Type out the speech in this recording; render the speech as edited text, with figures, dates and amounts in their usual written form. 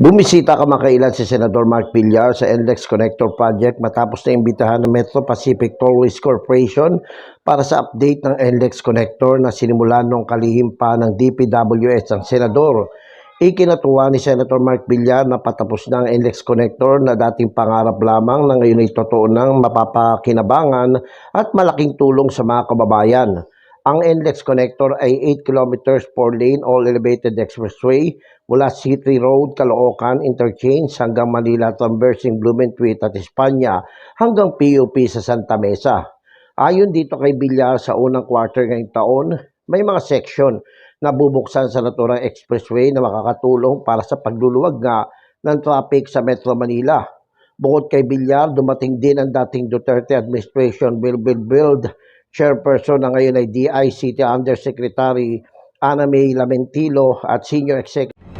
Bumisita kamakailan si Senador Mark Villar sa NLEX Connector Project matapos na imbitahan ng Metro Pacific Tollways Corporation para sa update ng NLEX Connector na sinimulan noong kalihim pa ng DPWH ang Senador. Ikinatuwa ni Senator Mark Villar na patapos na ang NLEX Connector na dating pangarap lamang na ngayon ay totoo nang mapapakinabangan at malaking tulong sa mga kababayan. Ang NLEX Connector ay 8 kilometers 4-lane all-elevated expressway mula C3 Road, Caloocan Interchange hanggang Manila traversing Blumentritt at Espanya hanggang PUP sa Santa Mesa. Ayon dito kay Villar, sa unang quarter ngayong taon, may mga section na bubuksan sa naturang expressway na makakatulong para sa pagluluwag nga ng traffic sa Metro Manila. Bukod kay Villar, dumating din ang dating Duterte Administration Build Chairperson na ngayon ay DICT Undersecretary Ana May Lamentilo at Senior Executive